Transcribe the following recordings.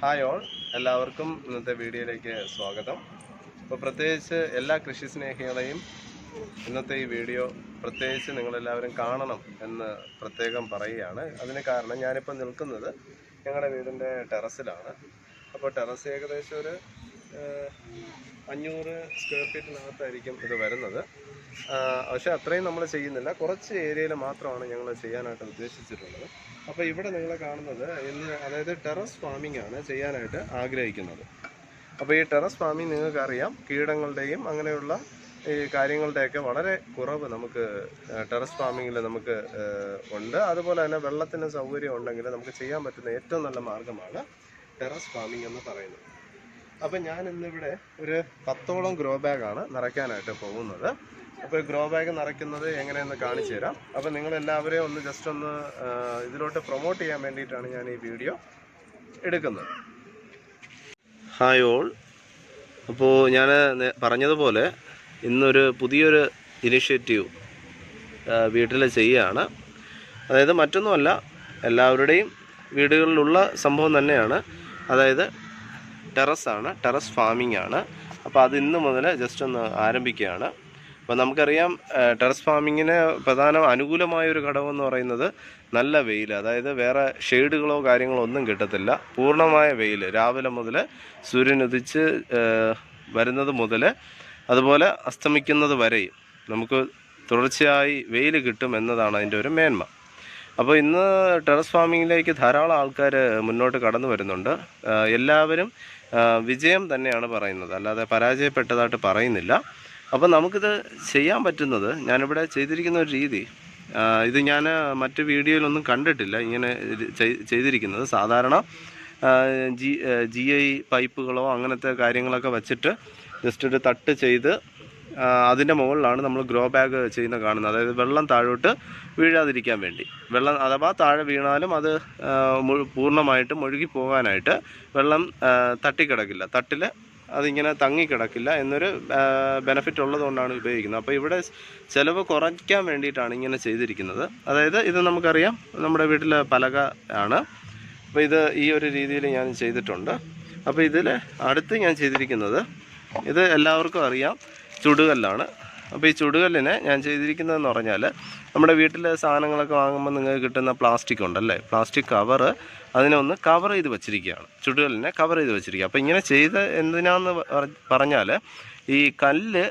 Hi all, എല്ലാവർക്കും ഇന്നത്തെ വീഡിയോയിലേക്ക് സ്വാഗതം. അപ്പോൾ പ്രത്യേകിച്ച് എല്ലാ കൃഷി സ്നേഹികളെയും ഇന്നത്തെ ഈ വീഡിയോ പ്രത്യേകിച്ച് നിങ്ങളെല്ലാവരും കാണണം എന്ന് പ്രത്യേകം പറയുകയാണ്. അതിന് കാരണം ഞാനിപ്പോൾ നിൽക്കുന്നത് ഞങ്ങളുടെ വീടിൻ്റെ ടെറസിലാണ്. അപ്പോൾ ടെറസ് ഏകദേശം ഒരു 500 സ്ക്വയർ ഫീറ്റിനകത്തായിരിക്കും ഇത് വരുന്നത്. പക്ഷേ അത്രയും നമ്മൾ ചെയ്യുന്നില്ല, കുറച്ച് ഏരിയയിൽ മാത്രമാണ് ഞങ്ങൾ ചെയ്യാനായിട്ട് ഉദ്ദേശിച്ചിട്ടുള്ളത്. അപ്പോൾ ഇവിടെ നിങ്ങൾ കാണുന്നത് അതായത് ടെറസ് ഫാമിംഗ് ആണ് ചെയ്യാനായിട്ട് ആഗ്രഹിക്കുന്നത്. അപ്പോൾ ഈ ടെറസ് ഫാമിംഗ് നിങ്ങൾക്കറിയാം, കീടങ്ങളുടെയും അങ്ങനെയുള്ള ഈ കാര്യങ്ങളുടെയൊക്കെ വളരെ കുറവ് നമുക്ക് ടെറസ് ഫാമിങ്ങിൽ നമുക്ക് ഉണ്ട്. അതുപോലെ തന്നെ വെള്ളത്തിന് സൗകര്യം ഉണ്ടെങ്കിൽ നമുക്ക് ചെയ്യാൻ പറ്റുന്ന ഏറ്റവും നല്ല മാർഗ്ഗമാണ് ടെറസ് ഫാമിംഗ് എന്ന് പറയുന്നത്. അപ്പം ഞാൻ ഇന്നിവിടെ ഒരു 10ഓളം ഗ്രോ ബാഗാണ് നിറയ്ക്കാനായിട്ട് പോകുന്നത്. അപ്പോൾ ഗ്രോ ബാഗ് നിറയ്ക്കുന്നത് എങ്ങനെയെന്ന് കാണിച്ചു തരാം. അപ്പോൾ നിങ്ങളെല്ലാവരെയും ഒന്ന് ജസ്റ്റ് ഒന്ന് ഇതിലോട്ട് പ്രൊമോട്ട് ചെയ്യാൻ വേണ്ടിയിട്ടാണ് ഞാൻ ഈ വീഡിയോ എടുക്കുന്നത്. ഹായ് ഓൾ, അപ്പോൾ ഞാൻ പറഞ്ഞതുപോലെ ഇന്നൊരു പുതിയൊരു ഇനിഷ്യേറ്റീവ് വീട്ടിൽ ചെയ്യുകയാണ്. അതായത് മറ്റൊന്നുമല്ല, എല്ലാവരുടെയും വീടുകളിലുള്ള സംഭവം തന്നെയാണ്. അതായത് ടെറസാണ്, ടെറസ് ഫാമിംഗ് ആണ്. അപ്പോൾ അത് ഇന്ന് മുതൽ ജസ്റ്റ് ഒന്ന് ആരംഭിക്കുകയാണ്. അപ്പോൾ നമുക്കറിയാം, ടെറസ് ഫാമിങ്ങിന് പ്രധാന അനുകൂലമായൊരു ഘടകമെന്ന് പറയുന്നത് നല്ല വെയിൽ. അതായത് വേറെ ഷെയ്ഡുകളോ കാര്യങ്ങളോ ഒന്നും കിട്ടത്തില്ല. പൂർണ്ണമായ വെയിൽ രാവിലെ മുതൽ സൂര്യൻ ഉദിച്ച് വരുന്നത് മുതൽ അതുപോലെ അസ്തമിക്കുന്നത് വരെയും നമുക്ക് തുടർച്ചയായി വെയിൽ കിട്ടും എന്നതാണ് അതിൻ്റെ ഒരു മേന്മ. അപ്പോൾ ഇന്ന് ടെറസ് ഫാമിങ്ങിലേക്ക് ധാരാളം ആൾക്കാർ മുന്നോട്ട് കടന്നു വരുന്നുണ്ട്. എല്ലാവരും വിജയം തന്നെയാണ് പറയുന്നത്, അല്ലാതെ പരാജയപ്പെട്ടതായിട്ട് പറയുന്നില്ല. അപ്പോൾ നമുക്കിത് ചെയ്യാൻ പറ്റുന്നത്, ഞാനിവിടെ ചെയ്തിരിക്കുന്ന ഒരു രീതി, ഇത് ഞാൻ മറ്റ് വീഡിയോയിലൊന്നും കണ്ടിട്ടില്ല ഇങ്ങനെ ചെയ്തിരിക്കുന്നത്. സാധാരണ GI പൈപ്പുകളോ അങ്ങനത്തെ കാര്യങ്ങളൊക്കെ വച്ചിട്ട് ജസ്റ്റ് ഒരു തട്ട് ചെയ്ത് അതിൻ്റെ മുകളിലാണ് നമ്മൾ ഗ്രോ ബാഗ് ചെയ്യുന്ന കാണുന്നത്. അതായത് വെള്ളം താഴോട്ട് വീഴാതിരിക്കാൻ വേണ്ടി. വെള്ളം അഥവാ താഴെ വീണാലും അത് പൂർണ്ണമായിട്ട് മുഴുകി പോകാനായിട്ട് വെള്ളം തട്ടിക്കിടക്കില്ല, തട്ടിൽ അതിങ്ങനെ തങ്ങിക്കിടക്കില്ല എന്നൊരു ബെനഫിറ്റ് ഉള്ളതുകൊണ്ടാണ് ഉപയോഗിക്കുന്നത്. അപ്പോൾ ഇവിടെ ചിലവ് കുറയ്ക്കാൻ വേണ്ടിയിട്ടാണ് ഇങ്ങനെ ചെയ്തിരിക്കുന്നത്. അതായത് ഇത് നമുക്കറിയാം, നമ്മുടെ വീട്ടിലെ പലക ആണ്. അപ്പോൾ ഇത് ഈ ഒരു രീതിയിൽ ഞാൻ ചെയ്തിട്ടുണ്ട്. അപ്പോൾ ഇതിൽ അടുത്ത് ഞാൻ ചെയ്തിരിക്കുന്നത്, ഇത് എല്ലാവർക്കും അറിയാം, ചുടുകല്ലാണ്. അപ്പോൾ ഈ ചുടുകല്ലിനെ ഞാൻ ചെയ്തിരിക്കുന്നതെന്ന് പറഞ്ഞാൽ, നമ്മുടെ വീട്ടിലെ സാധനങ്ങളൊക്കെ വാങ്ങുമ്പോൾ നിങ്ങൾക്ക് കിട്ടുന്ന പ്ലാസ്റ്റിക് ഉണ്ടല്ലേ, പ്ലാസ്റ്റിക് കവറ്, അതിനെ ഒന്ന് കവർ ചെയ്ത് വെച്ചിരിക്കുകയാണ്, ചുടുകല്ലിനെ കവർ ചെയ്ത് വെച്ചിരിക്കുക. അപ്പോൾ ഇങ്ങനെ ചെയ്ത് എന്തിനാന്ന് പറഞ്ഞാൽ, ഈ കല്ല്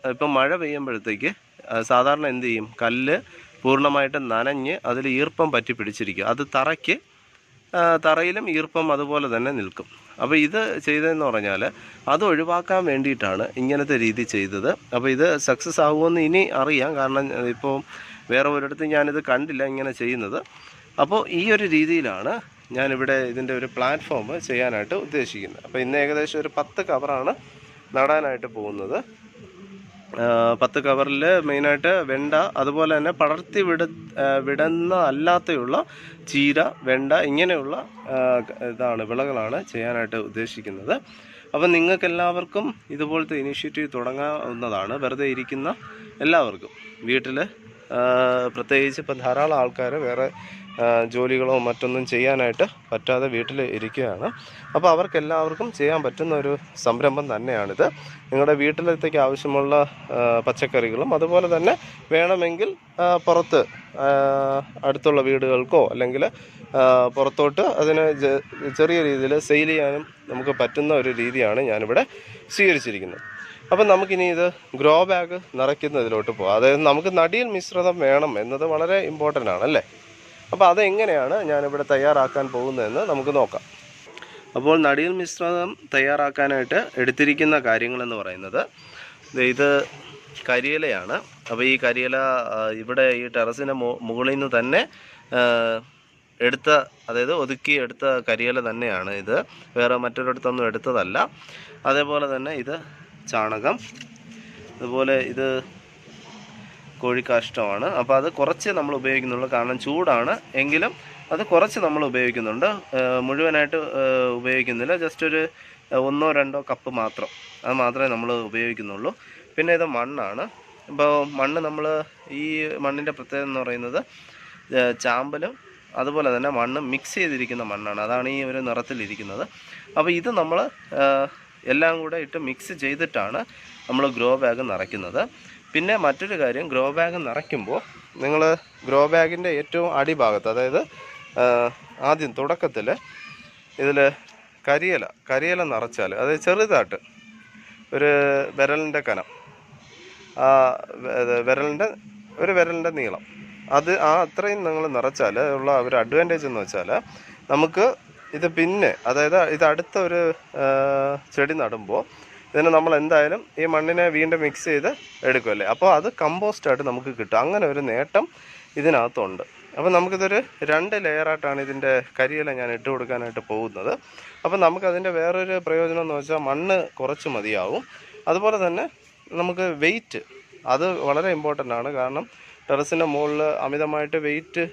ഇപ്പം മഴ പെയ്യുമ്പോഴത്തേക്ക് സാധാരണ എന്ത് ചെയ്യും, കല്ല് പൂർണ്ണമായിട്ട് നനഞ്ഞ് അതിൽ ഈർപ്പം പറ്റി പിടിച്ചിരിക്കും. അത് തറയിലും ഈർപ്പം അതുപോലെ തന്നെ നിൽക്കും. അപ്പോൾ ഇത് ചെയ്തതെന്ന് പറഞ്ഞാൽ അത് ഒഴിവാക്കാൻ വേണ്ടിയിട്ടാണ് ഇങ്ങനത്തെ രീതി ചെയ്തത്. അപ്പോൾ ഇത് സക്സസ് ആകുമെന്ന് ഇനി അറിയാം, കാരണം ഇപ്പോൾ വേറെ ഒരിടത്തും ഞാനിത് കണ്ടില്ല ഇങ്ങനെ ചെയ്യുന്നത്. അപ്പോൾ ഈ ഒരു രീതിയിലാണ് ഞാനിവിടെ ഇതിൻ്റെ ഒരു പ്ലാറ്റ്ഫോം ചെയ്യാനായിട്ട് ഉദ്ദേശിക്കുന്നത്. അപ്പോൾ ഇന്ന് ഏകദേശം ഒരു 10 കവറാണ് നടാനായിട്ട് പോകുന്നത്. 10 കവറിൽ മെയിനായിട്ട് വെണ്ട, അതുപോലെ തന്നെ പടർത്തി വിടുന്ന അല്ലാതെയുള്ള ചീര, വെണ്ട, ഇങ്ങനെയുള്ള വിളകളാണ് ചെയ്യാനായിട്ട് ഉദ്ദേശിക്കുന്നത്. അപ്പം നിങ്ങൾക്കെല്ലാവർക്കും ഇതുപോലത്തെ ഇനിഷ്യേറ്റീവ് തുടങ്ങാവുന്നതാണ്. വെറുതെ ഇരിക്കുന്ന എല്ലാവർക്കും വീട്ടിൽ, പ്രത്യേകിച്ച് ഇപ്പം ധാരാളം ആൾക്കാർ വേറെ ജോലികളോ മറ്റൊന്നും ചെയ്യാനായിട്ട് പറ്റാതെ വീട്ടിൽ ഇരിക്കുകയാണ്. അപ്പോൾ അവർക്കെല്ലാവർക്കും ചെയ്യാൻ പറ്റുന്ന ഒരു സംരംഭം തന്നെയാണിത്. നിങ്ങളുടെ വീട്ടിലത്തേക്ക് ആവശ്യമുള്ള പച്ചക്കറികളും അതുപോലെ തന്നെ വേണമെങ്കിൽ പുറത്ത് അടുത്തുള്ള വീടുകൾക്കോ അല്ലെങ്കിൽ പുറത്തോട്ട് അതിന് ചെറിയ രീതിയിൽ സെയിൽ ചെയ്യാനും നമുക്ക് പറ്റുന്ന ഒരു രീതിയാണ് ഞാനിവിടെ സ്വീകരിച്ചിരിക്കുന്നത്. അപ്പം നമുക്കിനി ഇത് ഗ്രോ ബാഗ് നിറയ്ക്കുന്നതിലോട്ട് പോകാം. അതായത് നമുക്ക് നടിയിൽ മിശ്രിതം വേണം എന്നത് വളരെ ഇമ്പോർട്ടൻ്റ് ആണ് അല്ലേ. അപ്പോൾ അതെങ്ങനെയാണ് ഞാനിവിടെ തയ്യാറാക്കാൻ പോകുന്നതെന്ന് നമുക്ക് നോക്കാം. അപ്പോൾ നടിയിൽ മിശ്രിതം തയ്യാറാക്കാനായിട്ട് എടുത്തിരിക്കുന്ന കാര്യങ്ങളെന്ന് പറയുന്നത്, ഇത് കരിയിലയാണ്. അപ്പോൾ ഈ കരിയില ഇവിടെ ഈ ടെറസിൻ്റെ മുകളിൽ നിന്ന് തന്നെ അതായത് ഒതുക്കി എടുത്ത കരിയില തന്നെയാണ് ഇത്, വേറെ മറ്റൊരിടത്തൊന്നും എടുത്തതല്ല. അതേപോലെ തന്നെ ഇത് ചാണകം, അതുപോലെ ഇത് കോഴിക്കാഷ്ടമാണ്. അപ്പോൾ അത് കുറച്ച് നമ്മൾ ഉപയോഗിക്കുന്നുള്ളൂ, കാരണം ചൂടാണ്. എങ്കിലും അത് കുറച്ച് നമ്മൾ ഉപയോഗിക്കുന്നുണ്ട്, മുഴുവനായിട്ട് ഉപയോഗിക്കുന്നില്ല. ജസ്റ്റ് ഒരു 1-2 കപ്പ് മാത്രം, അത് മാത്രമേ നമ്മൾ ഉപയോഗിക്കുന്നുള്ളൂ. പിന്നെ ഇത് മണ്ണാണ്. അപ്പോൾ മണ്ണ്, നമ്മൾ ഈ മണ്ണിൻ്റെ പ്രത്യേകത എന്ന് പറയുന്നത് ചാമ്പലും അതുപോലെ തന്നെ മണ്ണ് മിക്സ് ചെയ്തിരിക്കുന്ന മണ്ണാണ്. അതാണ് ഈ ഒരു നിറത്തിലിരിക്കുന്നത്. അപ്പോൾ ഇത് നമ്മൾ എല്ലാം കൂടെ ഇട്ട് മിക്സ് ചെയ്തിട്ടാണ് നമ്മൾ ഗ്രോ ബാഗ് നിറയ്ക്കുന്നത്. പിന്നെ മറ്റൊരു കാര്യം, ഗ്രോ ബാഗ് നിറയ്ക്കുമ്പോൾ നിങ്ങൾ ഗ്രോ ബാഗിൻ്റെ ഏറ്റവും അടിഭാഗത്ത്, അതായത് ആദ്യം തുടക്കത്തിൽ ഇതിൽ കരിയില നിറച്ചാൽ, അതായത് ചെറുതായിട്ട് ഒരു വിരലിൻ്റെ കനം, വിരലിൻ്റെ നീളം, അത്രയും നിങ്ങൾ നിറച്ചാൽ ഉള്ള ഒരു അഡ്വാൻറ്റേജ് എന്ന് വെച്ചാൽ, നമുക്ക് ഇത് പിന്നെ, അതായത് ഇത് അടുത്ത ഒരു ചെടി നടുമ്പോൾ ഇതിന് നമ്മൾ എന്തായാലും ഈ മണ്ണിനെ വീണ്ടും മിക്സ് ചെയ്ത് എടുക്കുമല്ലേ, അപ്പോൾ അത് കമ്പോസ്റ്റായിട്ട് നമുക്ക് കിട്ടും. അങ്ങനെ ഒരു നേട്ടം ഇതിനകത്തുണ്ട്. അപ്പോൾ നമുക്കിതൊരു 2 ലെയറായിട്ടാണ് ഇതിൻ്റെ കരിയില ഞാൻ ഇട്ട് കൊടുക്കാനായിട്ട് പോകുന്നത്. അപ്പോൾ നമുക്കതിൻ്റെ വേറൊരു പ്രയോജനം എന്ന് വെച്ചാൽ മണ്ണ് കുറച്ച് മതിയാവും. അതുപോലെ തന്നെ നമുക്ക് വെയിറ്റ്, അത് വളരെ ഇമ്പോർട്ടൻ്റ് ആണ്. കാരണം ടെറസിൻ്റെ മുകളിൽ അമിതമായിട്ട് വെയിറ്റ്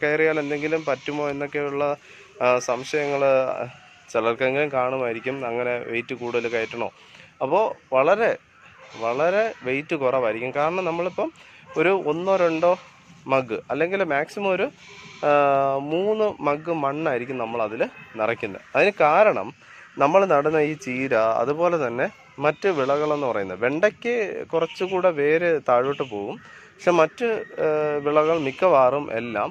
കയറിയാൽ എന്തെങ്കിലും പറ്റുമോ എന്നൊക്കെയുള്ള സംശയങ്ങൾ ചിലർക്കെങ്കിലും കാണുമായിരിക്കും. അങ്ങനെ വെയിറ്റ് കൂടുതൽ കയറ്റണോ? അപ്പോൾ വളരെ വെയിറ്റ് കുറവായിരിക്കും. കാരണം നമ്മളിപ്പം ഒരു 1-2 മഗ് അല്ലെങ്കിൽ മാക്സിമം ഒരു 3 മഗ് മണ്ണായിരിക്കും നമ്മളതിൽ നിറയ്ക്കുന്നത്. അതിന് കാരണം നമ്മൾ നടുന്ന ഈ ചീര, അതുപോലെ തന്നെ മറ്റ് വിളകളെന്ന് പറയുന്നത്, വെണ്ടയ്ക്ക് കുറച്ചുകൂടെ വേര് താഴോട്ട് പോകും. പക്ഷെ മറ്റ് വിളകൾ മിക്കവാറും എല്ലാം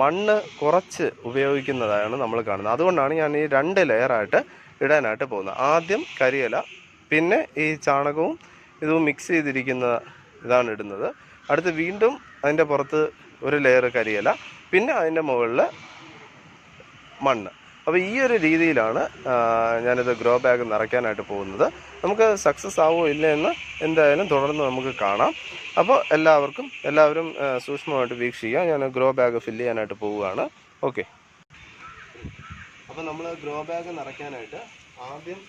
മണ്ണ് കുറച്ച് ഉപയോഗിക്കുന്നതാണ് നമ്മൾ കാണുന്നത്. അതുകൊണ്ടാണ് ഞാൻ ഈ 2 ലെയറായിട്ട് ഇടാനായിട്ട് പോകുന്നത്. ആദ്യം കരിയില, പിന്നെ ഈ ചാണകവും ഇതും മിക്സ് ചെയ്തിരിക്കുന്ന ഇതാണ് ഇടുന്നത്. അടുത്ത് വീണ്ടും അതിൻ്റെ പുറത്ത് ഒരു ലെയർ കരിയില, പിന്നെ അതിൻ്റെ മുകളിൽ മണ്ണ്. അപ്പോൾ ഈ ഒരു രീതിയിലാണ് ഞാനിത് ഗ്രോ ബാഗ് നിറയ്ക്കാനായിട്ട് പോകുന്നത്. നമുക്ക് സക്സസ് ആവുമോ ഇല്ല എന്ന് എന്തായാലും തുടർന്ന് നമുക്ക് കാണാം. അപ്പോൾ എല്ലാവരും സൂക്ഷ്മമായിട്ട് വീക്ഷിക്കുക. ഞാൻ ഗ്രോ ബാഗ് ഫില്ല് ചെയ്യാനായിട്ട് പോവുകയാണ്. ഓക്കെ. അപ്പോൾ നമ്മൾ ഗ്രോ ബാഗ് നിറയ്ക്കാനായിട്ട് ആദ്യം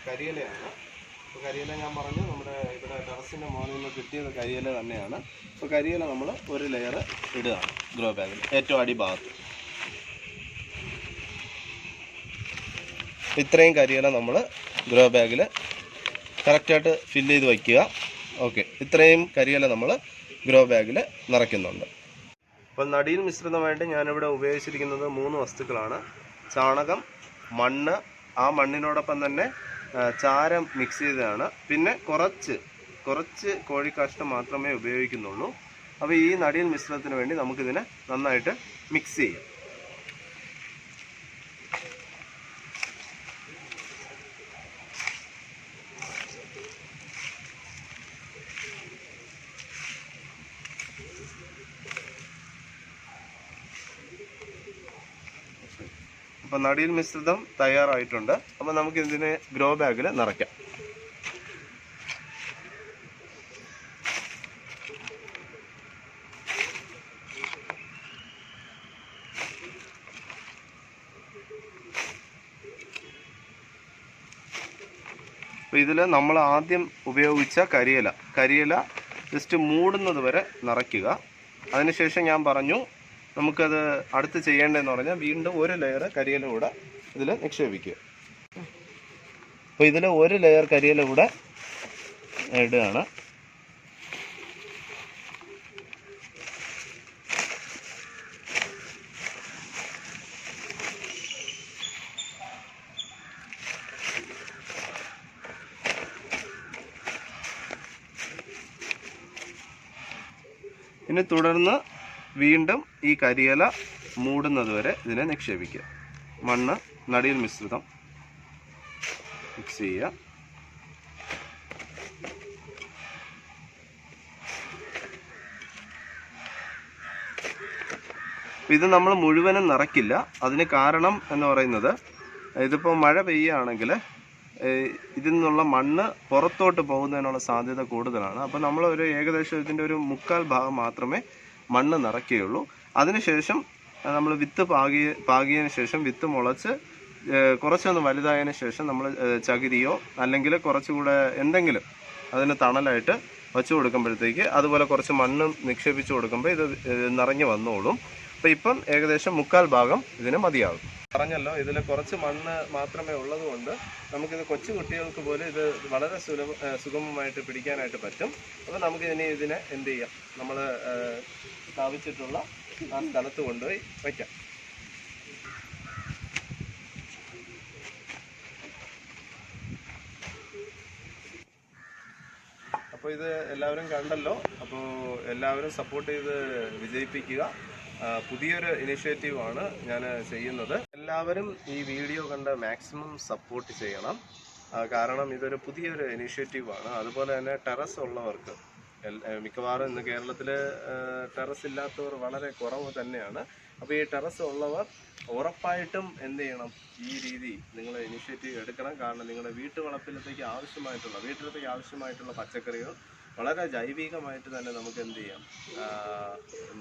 കരിയിലയാണ്. അപ്പോൾ കരിയില ഞാൻ പറഞ്ഞു, നമ്മുടെ ഇവിടെ ടെറസിൻ്റെ മുകളിൽ നിന്ന് കിട്ടിയത് കരിയില തന്നെയാണ്. അപ്പോൾ കരിയില നമ്മൾ ഒരു ലെയർ ഇടുകയാണ് ഗ്രോ ബാഗിൽ, ഏറ്റവും അടിഭാഗത്ത്. ഇത്രയും കരിയില നമ്മൾ ഗ്രോ ബാഗിൽ കറക്റ്റായിട്ട് ഫില്ല് ചെയ്ത് വയ്ക്കുക. ഓക്കെ, ഇത്രയും കരിയില നമ്മൾ ഗ്രോ ബാഗിൽ നിറയ്ക്കുന്നുണ്ട്. അപ്പോൾ നടിയിൽ മിശ്രിതമായിട്ട് ഞാനിവിടെ ഉപയോഗിച്ചിരിക്കുന്നത് 3 വസ്തുക്കളാണ്. ചാണകം, മണ്ണ്, ആ മണ്ണിനോടൊപ്പം തന്നെ ചാരം മിക്സ് ചെയ്തതാണ്. പിന്നെ കുറച്ച് കോഴിക്കാഷ്ടം മാത്രമേ ഉപയോഗിക്കുന്നുള്ളൂ. അപ്പോൾ ഈ നടിയിൽ മിശ്രിതത്തിന് വേണ്ടി നമുക്കിതിനെ നന്നായിട്ട് മിക്സ് ചെയ്യാം. അപ്പോൾ നടിയിൽ മിശ്രിതം തയ്യാറായിട്ടുണ്ട്. അപ്പോൾ നമുക്കിതിനെ ഗ്രോ ബാഗിൽ നിറയ്ക്കാം. അപ്പോൾ ഇതിൽ നമ്മൾ ആദ്യം ഉപയോഗിച്ച കരിയില ജസ്റ്റ് മൂടുന്നത് വരെ നിറയ്ക്കുക. അതിനുശേഷം ഞാൻ പറഞ്ഞു നമുക്കത് അടുത്ത് ചെയ്യേണ്ടതെന്ന് പറഞ്ഞാൽ വീണ്ടും ഒരു ലെയർ കരിയില കൂടെ ഇതിൽ നിക്ഷേപിക്കുക. അപ്പോൾ ഇതിൽ ഒരു ലെയർ കരിയില കൂടെ ഇടുകയാണ്. ഇനി തുടർന്ന് വീണ്ടും ഈ കരിയില മൂടുന്നത് വരെ ഇതിനെ നിക്ഷേപിക്കുക. മണ്ണ്, നടിയിൽ മിശ്രിതം മിക്സ് ചെയ്യുക. ഇത് നമ്മൾ മുഴുവനും നിറയ്ക്കില്ല. അതിന് കാരണം എന്ന് പറയുന്നത്, ഇതിപ്പോൾ മഴ പെയ്യുകയാണെങ്കിൽ ഇതിൽ നിന്നുള്ള മണ്ണ് പുറത്തോട്ട് പോകുന്നതിനുള്ള സാധ്യത കൂടുതലാണ്. അപ്പോൾ നമ്മൾ ഒരു ഏകദേശം ഇതിൻ്റെ ഒരു 1/4 ഭാഗം മാത്രമേ മണ്ണ് നിറയ്ക്കുകയുള്ളൂ. അതിനുശേഷം നമ്മൾ വിത്ത് പാകിയതിന് ശേഷം വിത്ത് മുളച്ച് കുറച്ചൊന്ന് വലുതായതിനു ശേഷം നമ്മൾ ചകിരിയോ അല്ലെങ്കിൽ കുറച്ചുകൂടെ എന്തെങ്കിലും അതിന് തണലായിട്ട് വച്ചു കൊടുക്കുമ്പോഴത്തേക്ക്, അതുപോലെ കുറച്ച് മണ്ണും നിക്ഷേപിച്ച് കൊടുക്കുമ്പോൾ ഇത് നിറഞ്ഞു വന്നോളും. അപ്പോൾ ഇപ്പം ഏകദേശം 1/4 ഭാഗം ഇതിന് മതിയാകും. പറഞ്ഞല്ലോ, ഇതിൽ കുറച്ച് മണ്ണ് മാത്രമേ ഉള്ളതുകൊണ്ട് നമുക്കിത് കൊച്ചു കുട്ടികൾക്ക് പോലും ഇത് വളരെ സുഗമമായിട്ട് പിടിക്കാനായിട്ട് പറ്റും. അപ്പോൾ നമുക്കിതിനെ എന്ത് ചെയ്യാം, നമ്മൾ സ്ഥാപിച്ചിട്ടുള്ള ആ സ്ഥലത്ത് കൊണ്ടുപോയി വയ്ക്കാം. അപ്പോൾ ഇത് എല്ലാവരും കണ്ടല്ലോ. അപ്പോൾ എല്ലാവരും സപ്പോർട്ട് ചെയ്ത് വിജയിപ്പിക്കുക. പുതിയൊരു ഇനിഷ്യേറ്റീവാണ് ഞാൻ ചെയ്യുന്നത്. എല്ലാവരും ഈ വീഡിയോ കണ്ട് മാക്സിമം സപ്പോർട്ട് ചെയ്യണം. കാരണം ഇതൊരു പുതിയൊരു ഇനിഷ്യേറ്റീവാണ്. അതുപോലെ തന്നെ ടെറസ് ഉള്ളവർക്ക് മിക്കവാറും ഇന്ന് കേരളത്തിൽ ടെറസ് ഇല്ലാത്തവർ വളരെ കുറവ് തന്നെയാണ്. അപ്പോൾ ഈ ടെറസ് ഉള്ളവർ ഉറപ്പായിട്ടും എന്ത് ചെയ്യണം, ഈ രീതി നിങ്ങൾ ഇനിഷ്യേറ്റീവ് എടുക്കണം. കാരണം നിങ്ങളുടെ വീട്ടുവളപ്പിലത്തേക്ക് ആവശ്യമായിട്ടുള്ള പച്ചക്കറികൾ വളരെ ജൈവികമായിട്ട് തന്നെ നമുക്ക് എന്ത് ചെയ്യാം,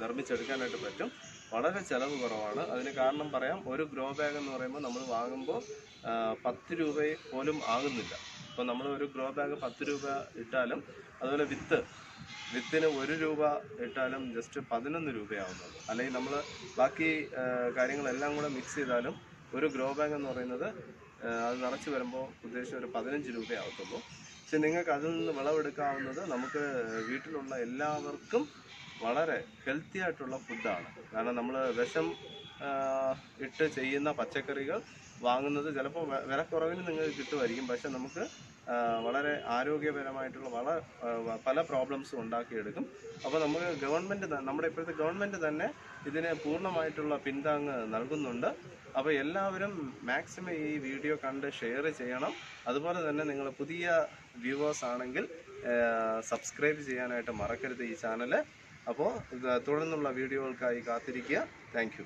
നിർമ്മിച്ചെടുക്കാനായിട്ട് പറ്റും. വളരെ ചിലവ് കുറവാണ്. അതിന് കാരണം പറയാം. ഒരു ഗ്രോ ബാഗ് എന്ന് പറയുമ്പോൾ നമ്മൾ വാങ്ങുമ്പോൾ 10 രൂപ പോലും ആകുന്നില്ല. അപ്പോൾ നമ്മൾ ഒരു ഗ്രോ ബാഗ് 10 രൂപ ഇട്ടാലും, അതുപോലെ വിത്തിന് 1 രൂപ ഇട്ടാലും ജസ്റ്റ് 11 രൂപയാവുന്നുള്ളൂ. അല്ലെങ്കിൽ നമ്മൾ ബാക്കി കാര്യങ്ങളെല്ലാം കൂടെ മിക്സ് ചെയ്താലും ഒരു ഗ്രോ ബാഗ് എന്ന് പറയുന്നത് അത് നിറച്ച് വരുമ്പോൾ ഉദ്ദേശിച്ച ഒരു 15 രൂപയാവത്തുള്ളൂ. പക്ഷെ നിങ്ങൾക്ക് അതിൽ നിന്ന് വിളവെടുക്കാവുന്നത് നമുക്ക് വീട്ടിലുള്ള എല്ലാവർക്കും വളരെ ഹെൽത്തി ആയിട്ടുള്ള ഫുഡാണ്. കാരണം നമ്മൾ വിഷം ഇട്ട് ചെയ്യുന്ന പച്ചക്കറികൾ വാങ്ങുന്നത് ചിലപ്പോൾ വിലക്കുറവിന് നിങ്ങൾക്ക് കിട്ടുമായിരിക്കും. പക്ഷെ നമുക്ക് വളരെ ആരോഗ്യപരമായിട്ടുള്ള പല പ്രോബ്ലംസും ഉണ്ടാക്കിയെടുക്കും. അപ്പോൾ നമുക്ക് നമ്മുടെ ഇപ്പോഴത്തെ ഗവൺമെൻറ് തന്നെ ഇതിന് പൂർണ്ണമായിട്ടുള്ള പിന്താങ്ങ് നൽകുന്നുണ്ട്. അപ്പോൾ എല്ലാവരും മാക്സിമം ഈ വീഡിയോ കണ്ട് ഷെയർ ചെയ്യണം. അതുപോലെ തന്നെ നിങ്ങൾ പുതിയ വ്യൂവേഴ്സ് ആണെങ്കിൽ സബ്സ്ക്രൈബ് ചെയ്യാനായിട്ട് മറക്കരുത് ഈ ചാനൽ. അപ്പോൾ തുടർന്നുള്ള വീഡിയോകൾക്കായി കാത്തിരിക്കുക. Thank you.